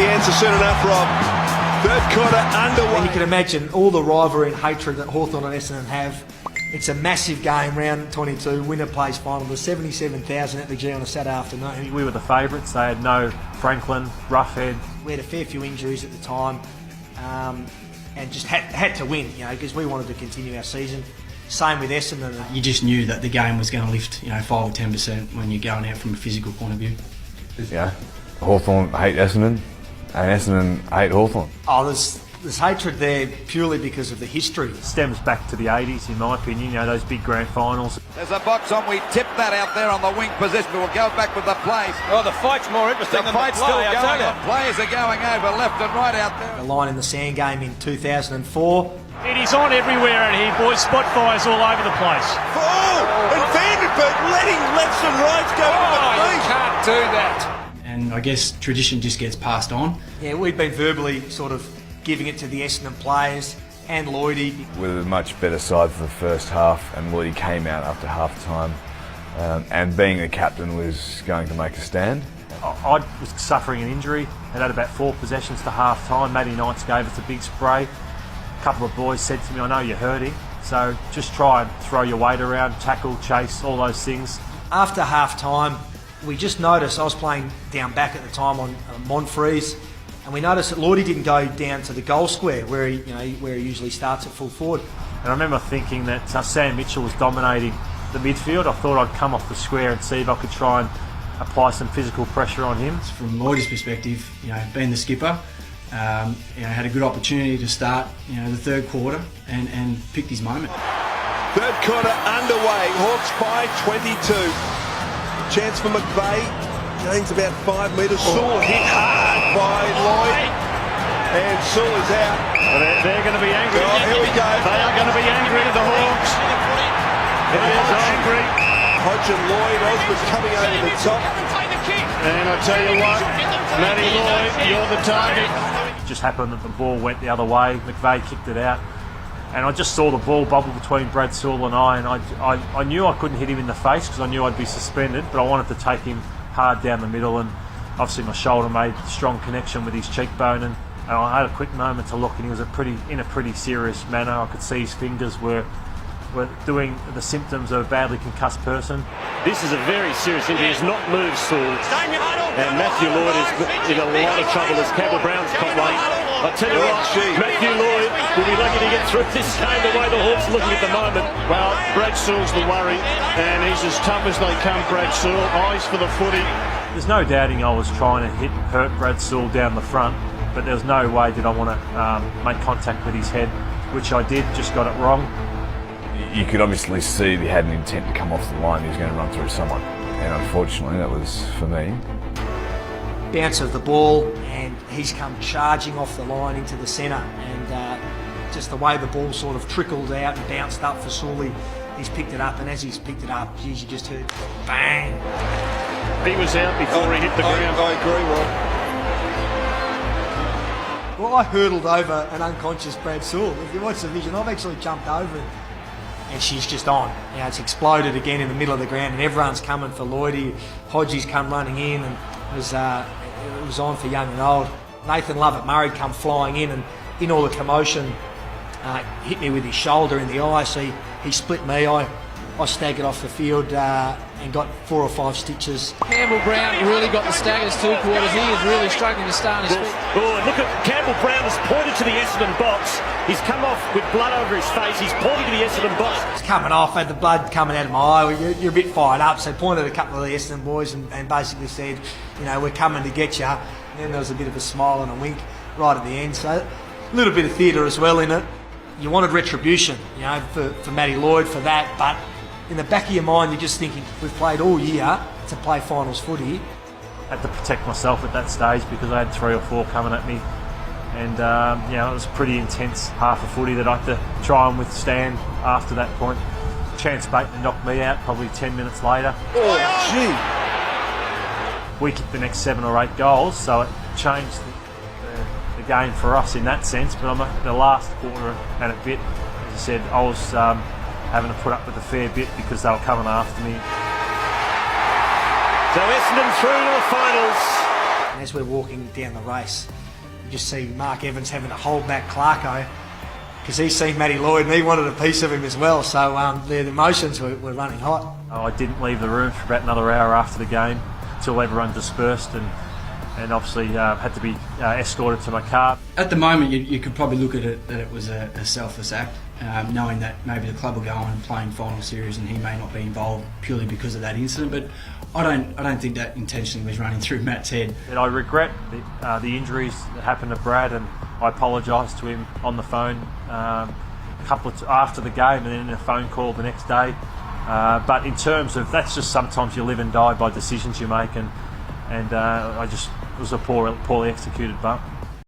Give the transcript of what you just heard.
the answer soon enough, Rob. Third quarter underway. And you can imagine all the rivalry and hatred that Hawthorn and Essendon have. It's a massive game, round 22, winner plays final. There's 77,000 at the G on a Saturday afternoon. We were the favourites. They had no Franklin, Roughhead. We had a fair few injuries at the time, and just had to win, because we wanted to continue our season. Same with Essendon. You just knew that the game was going to lift, 5 or 10% when you're going out from a physical point of view. Hawthorn hate Essendon, and Essendon hate Hawthorn. Oh, there's hatred there purely because of the history. It stems back to the 80s, in my opinion, those big grand finals. There's a box on, we tip that out there on the wing position, but we'll go back with the plays. Oh, the fight's more interesting than the play, still going on. Players are going over left and right out there. The line in the sand game in 2004. It is on everywhere, and here, boys, spot fires all over the place. And Vandenberg letting lefts and rights go on the you can't do that. And I guess tradition just gets passed on. Yeah, we've been verbally sort of giving it to the Essendon players and Lloydie. We were a much better side for the first half, and Lloydie came out after half time, and being the captain was going to make a stand. I was suffering an injury and had about 4 possessions to half time. Matty Lloyd gave us a big spray. A couple of boys said to me, I know you're hurting, so just try and throw your weight around, tackle, chase, all those things. After half time, we just noticed, I was playing down back at the time on Monfreeze, and we noticed that Lloydie didn't go down to the goal square where he usually starts at full forward. And I remember thinking that Sam Mitchell was dominating the midfield. I thought I'd come off the square and see if I could try and apply some physical pressure on him. From Lloydie's perspective, being the skipper, had a good opportunity to start, the third quarter and picked his moment. Third quarter underway, Hawks by 22. Chance for McVeigh, gains about 5 metres. Sewell hit hard by Lloyd, and Sewell is out. They're going to be angry. Oh, here we go. They are going to be angry at the Hawks. It is angry. Hodge and Lloyd, Osborne coming over the top. And I tell you what, Matty Lloyd, you're the target. It just happened that the ball went the other way. McVeigh kicked it out. And I just saw the ball bubble between Brad Sewell and I knew I couldn't hit him in the face because I knew I'd be suspended, but I wanted to take him hard down the middle, and obviously my shoulder made a strong connection with his cheekbone, and I had a quick moment to look, and he was in a pretty serious manner. I could see his fingers were doing the symptoms of a badly concussed person. This is a very serious injury. He's not moved, Sewell. And Matthew Lloyd is in a lot of trouble as Campbell Brown's caught late. I tell you what, Matthew Lloyd will be lucky to get through this game the way the Hawks are looking at the moment. Well, Brad Sewell's the worry, and he's as tough as they come, Brad Sewell. Eyes for the footy. There's no doubting I was trying to hurt Brad Sewell down the front, but there's no way that I want to make contact with his head, which I did, just got it wrong. You could obviously see he had an intent to come off the line. He was going to run through someone, and unfortunately that was for me. Bounce of the ball, and he's come charging off the line into the centre, and just the way the ball sort of trickled out and bounced up for Sewell, he's picked it up, and as he's picked it up, you just heard bang. He was out before he hit the ground. I agree, Rob. Well, I hurdled over an unconscious Brad Sewell. If you watch the vision, I've actually jumped over it, and she's just on. It's exploded again in the middle of the ground, and everyone's coming for Lloydie. Hodgie's come running in, and it was on for young and old. Nathan Lovett-Murray come flying in, and in all the commotion, hit me with his shoulder in the eye, so he split me. I staggered off the field and got 4 or 5 stitches. Campbell Brown really got the staggers 2 quarters. He is really struggling to start his feet. Oh, and look at Campbell Brown has pointed to the Essendon box. He's come off with blood over his face. He's pointing to the Essendon box. It's coming off, had the blood coming out of my eye. You're a bit fired up, so pointed at a couple of the Essendon boys and basically said, we're coming to get you. And then there was a bit of a smile and a wink right at the end. So a little bit of theatre as well in it. You wanted retribution, for Matty Lloyd for that, but in the back of your mind, you're just thinking, we've played all year to play finals footy. I had to protect myself at that stage because I had 3 or 4 coming at me. And, it was a pretty intense half of footy that I had to try and withstand after that point. Chance Bateman knocked me out probably 10 minutes later. Oh, gee! We kicked the next 7 or 8 goals, so it changed the game for us in that sense. But the last quarter and a bit, as I said, I was having to put up with a fair bit because they were coming after me. So Essendon through to the finals. as we're walking down the race, you just see Mark Evans having to hold back Clarko because he's seen Matty Lloyd and he wanted a piece of him as well. So the emotions were running hot. I didn't leave the room for about another hour after the game until everyone dispersed, and obviously had to be escorted to my car. At the moment, you could probably look at it that it was a selfless act, knowing that maybe the club will go on and playing final series and he may not be involved purely because of that incident. But I don't think that intentionally was running through Matt's head. And I regret the injuries that happened to Brad, and I apologised to him on the phone a couple of after the game, and then a phone call the next day. But in terms of, that's just sometimes you live and die by decisions you make, and I just, it was a poorly executed bump.